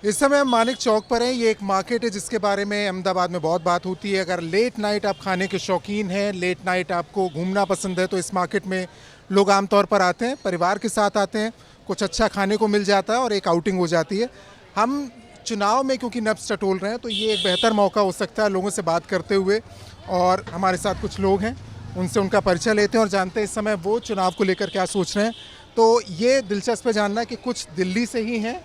इस समय हम मानिक चौक पर हैं। ये एक मार्केट है जिसके बारे में अहमदाबाद में बहुत बात होती है। अगर लेट नाइट आप खाने के शौकीन हैं, लेट नाइट आपको घूमना पसंद है, तो इस मार्केट में लोग आमतौर पर आते हैं, परिवार के साथ आते हैं, कुछ अच्छा खाने को मिल जाता है और एक आउटिंग हो जाती है। हम चुनाव में क्योंकि नब्ज़ टटोल रहे हैं, तो ये एक बेहतर मौका हो सकता है लोगों से बात करते हुए। और हमारे साथ कुछ लोग हैं, उनसे उनका परिचय लेते हैं और जानते हैं इस समय वो चुनाव को लेकर क्या सोच रहे हैं। तो ये दिलचस्प है जानना कि कुछ दिल्ली से ही हैं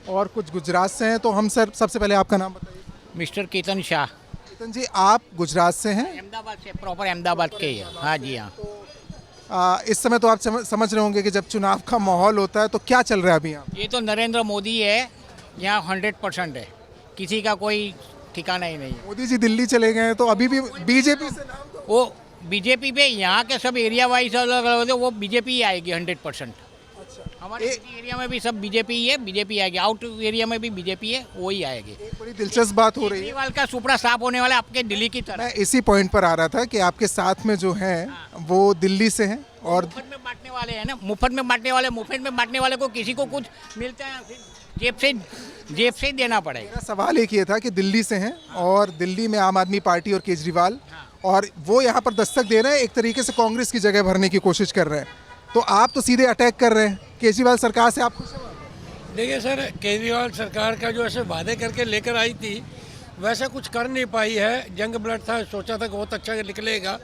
और कुछ गुजरात से हैं। तो हम सर सबसे पहले आपका नाम बताइए। मिस्टर केतन शाह, केतन जी, आप गुजरात से हैं? अहमदाबाद से, प्रॉपर अहमदाबाद के ही है। हाँ जी हाँ। इस समय तो आप समझ रहे होंगे कि जब चुनाव का माहौल होता है तो क्या चल रहा है अभी यहाँ? ये तो नरेंद्र मोदी है, यहाँ 100% है, किसी का कोई ठिकाना ही नहीं है। मोदी जी दिल्ली चले गए हैं तो अभी भी बीजेपी से नाम तो वो बीजेपी पे यहाँ के सब एरिया वाइज अलग अलग होते, वो बीजेपी ही आएगी 100%। हमारे एरिया में भी सब बीजेपी ही है, बीजेपी आएगी। आउट एरिया में भी बीजेपी है, वही आएगी। एक बड़ी दिलचस्प बात हो रही है। केजरीवाल का सुपड़ा साफ होने वाला है आपके दिल्ली की तरह। मैं इसी पॉइंट पर आ रहा था कि आपके साथ में जो हैं वो दिल्ली से हैं और मुफ्त में बांटने वाले हैं ना, मुफ्त में बांटने वाले को किसी को कुछ मिलता है जेब से ही देना पड़ेगा। मेरा सवाल एक ये था कि दिल्ली से हैं और दिल्ली में आम आदमी पार्टी और केजरीवाल, और वो यहाँ पर दस्तक दे रहे हैं, एक तरीके से कांग्रेस की जगह भरने की कोशिश कर रहे हैं। तो आप तो सीधे अटैक कर रहे हैं केजरीवाल सरकार से। आप खुश हैं? देखिए सर, केजरीवाल सरकार का जो ऐसे वादे करके लेकर आई थी वैसा कुछ कर नहीं पाई है। जंग ब्लड था, सोचा था कि बहुत अच्छा निकलेगा,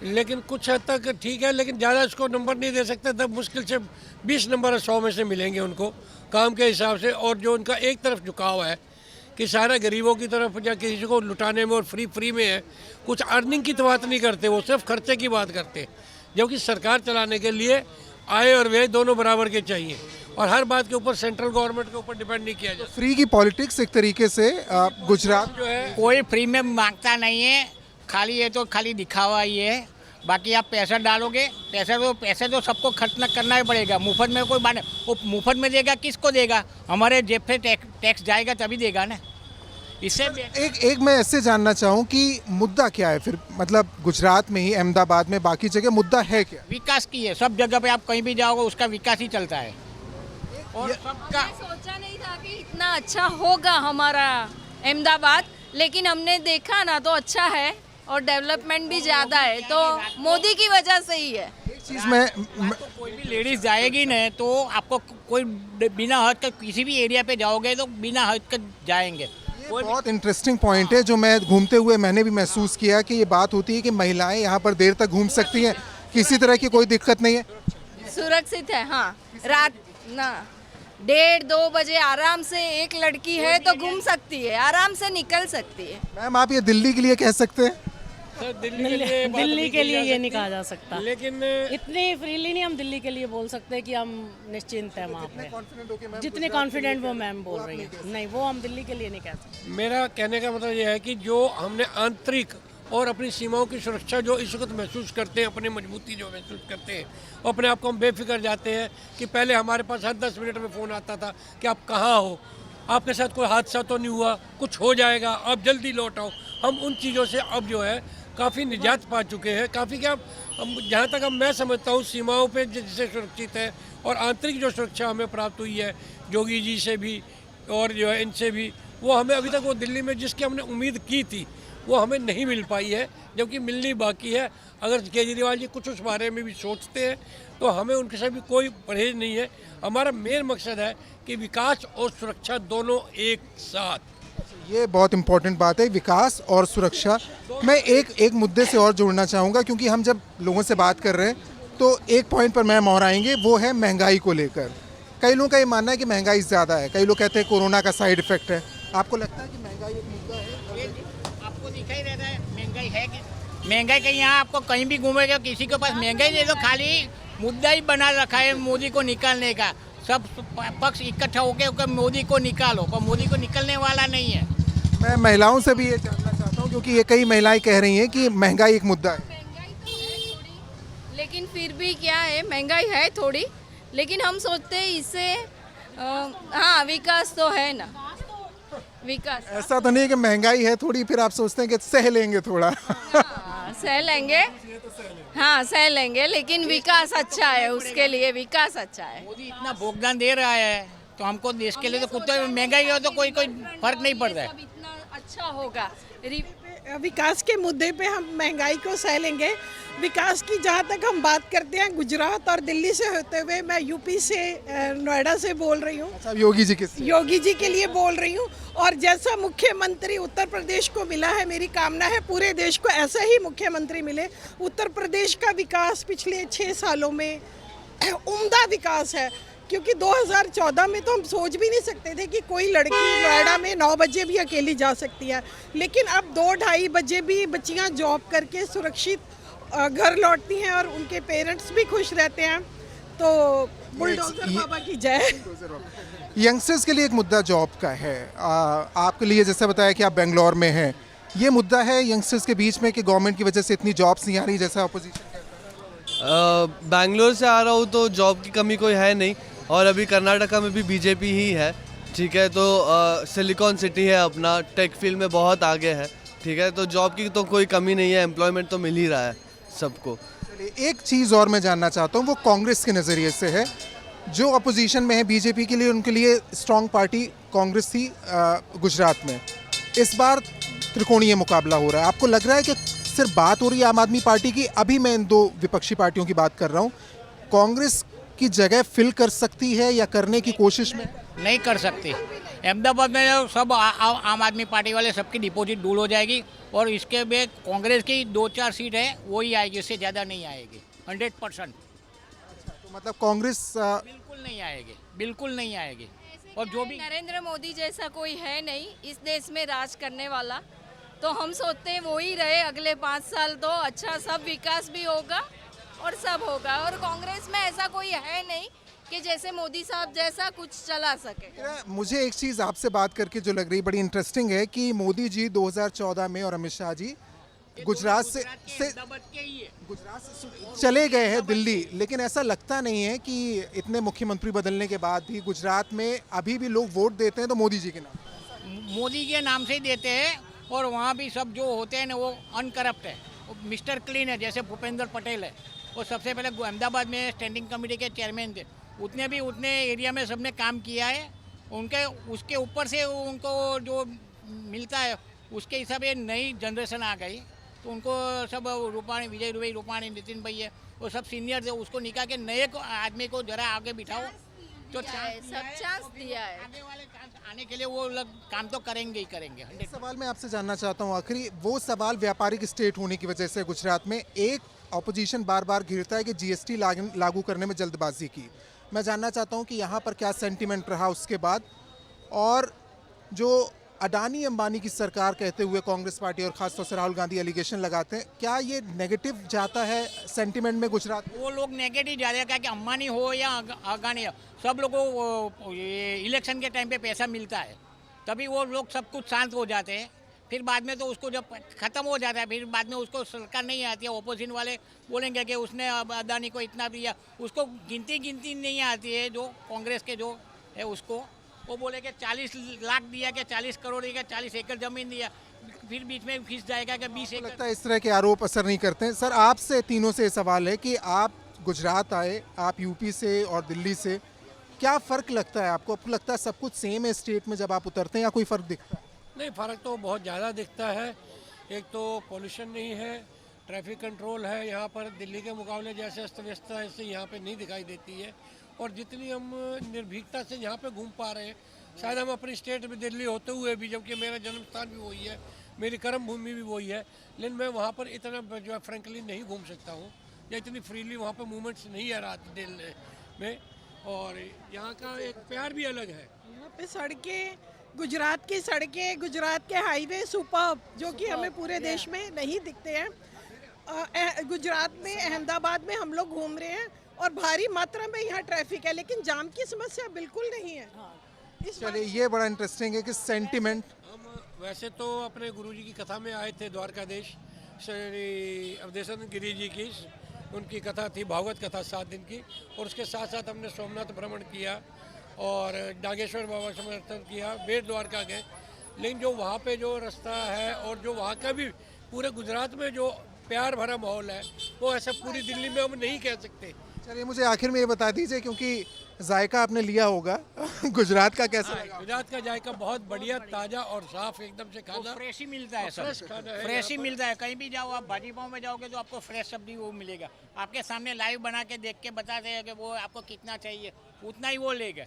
लेकिन कुछ हद तक ठीक है, लेकिन ज़्यादा इसको नंबर नहीं दे सकते। तब मुश्किल से 20 नंबर 100 में से मिलेंगे उनको काम के हिसाब से। और जो उनका एक तरफ झुकाव है कि सारा गरीबों की तरफ या किसी को लुटाने में और फ्री में है, कुछ अर्निंग की तो बात नहीं करते, वो सिर्फ खर्चे की बात करते। जबकि सरकार चलाने के लिए आय और व्यय दोनों बराबर के चाहिए और हर बात के ऊपर सेंट्रल गवर्नमेंट के ऊपर डिपेंड नहीं किया जाए। फ्री की पॉलिटिक्स एक तरीके से गुजरात जो है कोई फ्री में मांगता नहीं है, खाली ये तो खाली दिखावा ही है। बाकी आप पैसा डालोगे, पैसा तो सबको खर्च न करना ही पड़ेगा। मुफ्त में कोई बात नहीं, वो मुफ्त में देगा किसको देगा? हमारे जेब से टैक्स जाएगा तभी देगा ना। इससे एक मैं ऐसे जानना चाहूँ कि मुद्दा क्या है फिर, मतलब गुजरात में ही, अहमदाबाद में, बाकी जगह मुद्दा है क्या? विकास की है। सब जगह पे आप कहीं भी जाओगे उसका विकास ही चलता है। और सबका सोचा नहीं था कि इतना अच्छा होगा हमारा अहमदाबाद, लेकिन हमने देखा ना तो अच्छा है और डेवलपमेंट भी ज़्यादा है, तो मोदी की वजह से ही है। एक चीज़ मैं तो कोई भी लेडीज जाएगी ना तो आपको कोई बिना हद के किसी भी एरिया पे जाओगे तो बिना हद के जाएंगे। बहुत इंटरेस्टिंग पॉइंट है जो मैं घूमते हुए मैंने भी महसूस किया कि ये बात होती है कि महिलाएं यहाँ पर देर तक घूम सकती हैं, किसी तरह की कोई दिक्कत नहीं है, सुरक्षित है। हाँ, रात ना 1:30-2 बजे आराम से एक लड़की है तो घूम सकती है, आराम से निकल सकती है। मैम आप ये दिल्ली के लिए कह सकते हैं? सर दिल्ली के लिए ये नहीं कहा जा सकता, लेकिन इतनी फ्रीली नहीं हम दिल्ली के लिए बोल सकते कि हम निश्चिंत हैं वहाँ पे। जितने कॉन्फिडेंट वो मैम बोल रही है, नहीं वो हम दिल्ली के लिए नहीं कह सकते। मेरा कहने का मतलब यह है कि जो हमने आंतरिक और अपनी सीमाओं की सुरक्षा जो इस वक्त महसूस करते हैं, अपनी मजबूती जो महसूस करते हैं, और अपने आप को हम बेफिक्र जाते हैं कि पहले हमारे पास हर 10 मिनट में फ़ोन आता था कि आप कहाँ हो, आपके साथ कोई हादसा तो नहीं हुआ, कुछ हो जाएगा, आप जल्दी लौट आओ। हम उन चीज़ों से अब जो है काफ़ी निजात पा चुके हैं। काफ़ी क्या, जहाँ तक अब मैं समझता हूँ सीमाओं पे जिससे सुरक्षित है और आंतरिक जो सुरक्षा हमें प्राप्त हुई है जोगी जी से भी और जो है इनसे भी, वो हमें अभी तक वो दिल्ली में जिसकी हमने उम्मीद की थी वो हमें नहीं मिल पाई है, जबकि मिलनी बाकी है। अगर केजरीवाल जी कुछ उस बारे में भी सोचते हैं तो हमें उनके साथ भी कोई परहेज नहीं है। हमारा मेन मकसद है कि विकास और सुरक्षा दोनों एक साथ। ये बहुत इंपॉर्टेंट बात है, विकास और सुरक्षा। मैं एक मुद्दे से और जोड़ना चाहूँगा, क्योंकि हम जब लोगों से बात कर रहे हैं तो एक पॉइंट पर मैम और आएंगे, वो है महंगाई को लेकर। कई लोगों का ये मानना है कि महंगाई ज़्यादा है, कई लोग कहते हैं कोरोना का साइड इफेक्ट है। आपको लगता है कि महंगाई एक मुद्दा है? आपको दिखाई रहता है महंगाई है कि महंगाई कहीं यहाँ आपको कहीं भी घूमेगा किसी के पास महंगाई नहीं, तो खाली मुद्दा ही बना रखा है मोदी को निकालने का। सब पक्ष इकट्ठा होकर मोदी को निकालो, पर मोदी को निकलने वाला नहीं है। मैं महिलाओं से भी ये जानना चाहता हूँ, क्योंकि ये कई महिलाएं कह रही हैं कि महंगाई एक मुद्दा है। महंगाई तो है थोड़ी, लेकिन फिर भी क्या है, महंगाई है थोड़ी, लेकिन हम सोचते हैं इससे हाँ विकास तो है ना, विकास। ऐसा तो नहीं है कि महंगाई है थोड़ी फिर आप सोचते हैं कि सह लेंगे थोड़ा। हाँ, सह लेंगे, हाँ सह लेंगे, लेकिन विकास अच्छा है, उसके लिए विकास अच्छा है। मोदी इतना भोगदान दे रहा है तो हमको देश के लिए तो कुछ महंगाई हो तो कोई फर्क नहीं पड़ता है। सब इतना अच्छा होगा। विकास के मुद्दे पे हम महंगाई को सह लेंगे। विकास की जहाँ तक हम बात करते हैं, गुजरात और दिल्ली से होते हुए मैं यूपी से नोएडा से बोल रही हूँ। अच्छा, योगी जी किस योगी जी के लिए बोल रही हूँ। और जैसा मुख्यमंत्री उत्तर प्रदेश को मिला है, मेरी कामना है पूरे देश को ऐसा ही मुख्यमंत्री मिले। उत्तर प्रदेश का विकास पिछले 6 सालों में उम्दा विकास है, क्योंकि 2014 में तो हम सोच भी नहीं सकते थे कि कोई लड़की नोएडा में 9 बजे भी अकेली जा सकती है, लेकिन अब 2-2:30 बजे भी बच्चियां जॉब करके सुरक्षित घर लौटती हैं और उनके पेरेंट्स भी खुश रहते हैं। तो बुलडोजर बाबा की जय। यंगस्टर्स के लिए एक मुद्दा जॉब का है। आपके लिए जैसे बताया कि आप बेंगलोर में हैं, ये मुद्दा है यंगस्टर्स के बीच में कि गवर्नमेंट की वजह से इतनी जॉब्स नहीं आ रही जैसा अपोजिशन कहता है। बैंगलोर से आ रहा हूँ तो जॉब की कमी कोई है नहीं, और अभी कर्नाटका में भी बीजेपी ही है, ठीक है। तो सिलिकॉन सिटी है अपना, टेक फील्ड में बहुत आगे है, ठीक है। तो जॉब की तो कोई कमी नहीं है, एम्प्लॉयमेंट तो मिल ही रहा है सबको। चलिए, एक चीज़ और मैं जानना चाहता हूँ, वो कांग्रेस के नज़रिए से है। जो अपोजिशन में है बीजेपी के लिए, उनके लिए स्ट्रॉन्ग पार्टी कांग्रेस थी गुजरात में। इस बार त्रिकोणीय मुकाबला हो रहा है। आपको लग रहा है कि सिर्फ बात हो रही है आम आदमी पार्टी की? अभी मैं इन 2 विपक्षी पार्टियों की बात कर रहा हूँ। कांग्रेस की जगह फिल कर सकती है या करने की कोशिश में? नहीं कर सकती। अहमदाबाद में सब आम आदमी पार्टी वाले सबकी डिपॉजिट डूल हो जाएगी, और इसके में कांग्रेस की 2-4 सीट है वही आएगी, इससे ज़्यादा नहीं आएगी। 100%। तो मतलब कांग्रेस बिल्कुल नहीं आएगी, बिल्कुल नहीं आएगी। और जो भी नरेंद्र मोदी जैसा कोई है नहीं इस देश में राज करने वाला, तो हम सोचते हैं वो ही रहे अगले 5 साल। तो अच्छा, सब विकास भी होगा और सब होगा। और कांग्रेस में ऐसा कोई है नहीं कि जैसे मोदी साहब जैसा कुछ चला सके। मुझे एक चीज़ आपसे बात करके जो लग रही बड़ी इंटरेस्टिंग है कि मोदी जी 2014 में और अमित शाह जी गुजरात से चले गए हैं दिल्ली, लेकिन ऐसा लगता नहीं है कि इतने मुख्यमंत्री बदलने के बाद भी गुजरात में अभी भी लोग वोट देते हैं तो मोदी जी के नाम, मोदी के नाम से ही देते हैं। और वहाँ भी सब जो होते हैं ना वो अनकरप्ट है, वो मिस्टर क्लीन है। जैसे भूपेंद्र पटेल है, वो सबसे पहले अहमदाबाद में स्टैंडिंग कमेटी के चेयरमैन थे। उतने एरिया में सबने काम किया है उनके, उसके ऊपर से उनको जो मिलता है उसके हिसाब से नई जनरेशन आ गई, तो उनको सब रूपाणी, विजय रूपाणी, नितिन भाई है, वो सब सीनियर थे, उसको निकाल के नए को आदमी को जरा आगे बिठाओ तो सब चांस दिया है। आने वाले चांस आने के लिए वो लोग काम तो करेंगे ही करेंगे। एक सवाल मैं आपसे जानना चाहता हूँ आखिरी, वो सवाल व्यापारिक स्टेट होने की वजह से गुजरात में एक ऑपोजिशन बार बार घिरता है कि जीएसटी लागू करने में जल्दबाजी की। मैं जानना चाहता हूँ कि यहाँ पर क्या सेंटिमेंट रहा उसके बाद, और जो अडानी अंबानी की सरकार कहते हुए कांग्रेस पार्टी और खासतौर से राहुल गांधी एलिगेशन लगाते हैं, क्या ये नेगेटिव जाता है सेंटिमेंट में गुजरात? वो लोग नेगेटिव जा रहे हैं कि अंबानी हो या अगानी हो, सब लोगों को ये इलेक्शन के टाइम पे पैसा मिलता है, तभी वो लोग सब कुछ शांत हो जाते हैं। फिर बाद में तो उसको जब ख़त्म हो जाता है, फिर बाद में उसको सरकार नहीं आती है, ओपोजिशन वाले बोलेंगे कि उसने अदानी को इतना दिया, उसको गिनती नहीं आती है। जो कांग्रेस के जो है उसको वो बोले कि 40 लाख दिया, कि 40 करोड़ दिया, 40 एकड़ ज़मीन दिया, फिर बीच में खिंच जाएगा कि 20 एकड़। लगता है इस तरह के आरोप असर नहीं करते हैं। सर, आपसे तीनों से सवाल है कि आप गुजरात आए, आप यूपी से और दिल्ली से, क्या फ़र्क लगता है आपको? आपको लगता है सब कुछ सेम है स्टेट में जब आप उतरते हैं, या कोई फ़र्क दिखता है? नहीं, फ़र्क तो बहुत ज़्यादा दिखता है। एक तो पोल्यूशन नहीं है, ट्रैफिक कंट्रोल है यहाँ पर, दिल्ली के मुकाबले जैसे अस्त व्यस्तता ऐसे यहाँ पे नहीं दिखाई देती है। और जितनी हम निर्भीकता से यहाँ पे घूम पा रहे हैं, शायद हम अपनी स्टेट में दिल्ली होते हुए भी, जबकि मेरा जन्म स्थान भी वही है, मेरी कर्म भूमि भी वही है, लेकिन मैं वहाँ पर इतना जो है फ्रेंकली नहीं घूम सकता हूँ, या इतनी फ्रीली वहाँ पर मूवमेंट्स नहीं आ रहा दिल्ली में। और यहाँ का एक प्यार भी अलग है। यहाँ पे सड़कें, गुजरात की सड़कें, गुजरात के हाईवे सुपर्ब, जो कि हमें पूरे देश में नहीं दिखते हैं। गुजरात में, अहमदाबाद में हम लोग घूम रहे हैं और भारी मात्रा में यहाँ ट्रैफिक है, लेकिन जाम की समस्या बिल्कुल नहीं है। चलिए, ये बड़ा इंटरेस्टिंग है कि सेंटिमेंट। हम वैसे तो अपने गुरुजी की कथा में आए थे, द्वारकाधीश श्री अवधेशानंद गिरी जी की, उनकी कथा थी, भागवत कथा 7 दिन की, और उसके साथ साथ हमने सोमनाथ भ्रमण किया और डागेश्वर बाबा समर्थन किया, बेट द्वारका गए। लेकिन जो वहाँ पे जो रास्ता है और जो वहाँ का भी पूरे गुजरात में जो प्यार भरा माहौल है, वो ऐसा पूरी दिल्ली में हम नहीं कह सकते। चलिए मुझे आखिर में ये बता दीजिए, क्योंकि जायका आपने लिया होगा गुजरात का कैसा लगा? गुजरात का जायका बहुत बढ़िया, ताज़ा और साफ एकदम से खाना। फ्रेश ही मिलता है, फ्रेश सब खाना है फ्रेश ही यहाँ पर। मिलता है। कहीं भी जाओ आप, भाजी पाव में जाओगे तो आपको फ्रेश सब्जी वो मिलेगा। आपके सामने लाइव बना के देख के बताते हैं कि वो आपको कितना चाहिए, उतना ही वो लेगा।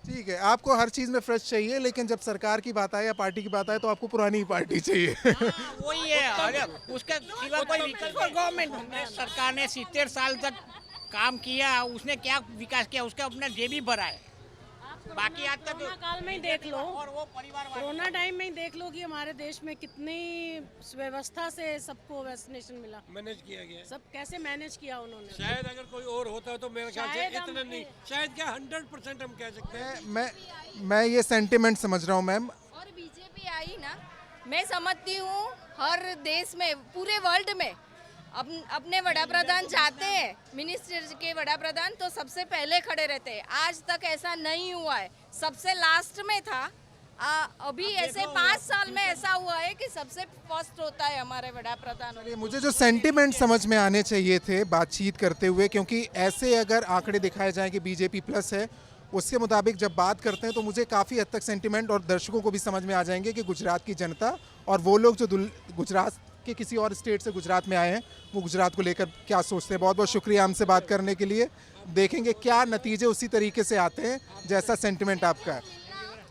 ठीक है, आपको हर चीज़ में फ्रेश चाहिए, लेकिन जब सरकार की बात आए या पार्टी की बात आए तो आपको पुरानी ही पार्टी चाहिए। हाँ, वही है। अरे उसका सिवा कोई विकल्प गवर्नमेंट सरकार ने 70 साल तक काम किया, उसने क्या विकास किया? उसका अपना जेब ही भरा है। बाकी आज तक कोरोना काल में ही देख लो, और वो परिवार कोरोना टाइम में ही देख लो कि हमारे देश में कितनी व्यवस्था से सबको वैक्सीनेशन मिला, मैनेज किया गया है। सब कैसे मैनेज किया उन्होंने। शायद अगर कोई और होता तो मेरे ख्याल से शायद हम- इतना नहीं, शायद क्या 100% हम कह सकते हैं। मैं ये सेंटिमेंट समझ रहा हूँ मैम। और बीजेपी आई ना, मैं समझती हूँ हर देश में, पूरे वर्ल्ड में अपने वड़ा प्रधान जाते हैं, मिनिस्टर के वड़ा प्रधान तो सबसे पहले खड़े रहते हैं। आज तक ऐसा नहीं हुआ है, सबसे लास्ट में था। अभी ऐसे 5 साल में ऐसा हुआ है कि सबसे फर्स्ट होता है हमारे वड़ा प्रधान। ये मुझे जो सेंटिमेंट समझ में आने चाहिए थे बातचीत करते हुए, क्योंकि ऐसे अगर आंकड़े दिखाए जाएं कि बीजेपी प्लस है, उसके मुताबिक जब बात करते हैं तो मुझे काफ़ी हद तक सेंटिमेंट और दर्शकों को भी समझ में आ जाएंगे कि गुजरात की जनता और वो लोग जो गुजरात के किसी और स्टेट से गुजरात में आए हैं, वो गुजरात को लेकर क्या सोचते हैं। बहुत बहुत शुक्रिया हमसे बात करने के लिए। देखेंगे क्या नतीजे उसी तरीके से आते हैं जैसा सेंटिमेंट आपका है।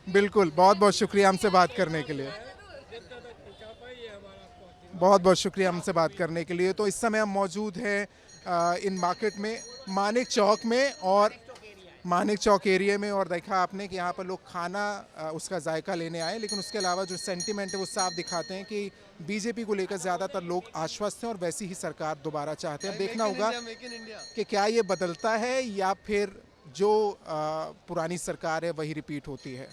बिल्कुल, बहुत बहुत शुक्रिया हमसे बात करने के लिए। बहुत बहुत शुक्रिया हमसे बात करने के लिए। तो इस समय हम मौजूद हैं इन मार्केट में, मानिक चौक में, और मानिक चौक एरिया में, और देखा आपने कि यहाँ पर लोग खाना उसका जायका लेने आए, लेकिन उसके अलावा जो सेंटिमेंट है वो साफ दिखाते हैं कि बीजेपी को लेकर ज़्यादातर लोग आश्वस्त हैं और वैसी ही सरकार दोबारा चाहते हैं। अब देखना होगा कि क्या ये बदलता है या फिर जो पुरानी सरकार है वही रिपीट होती है।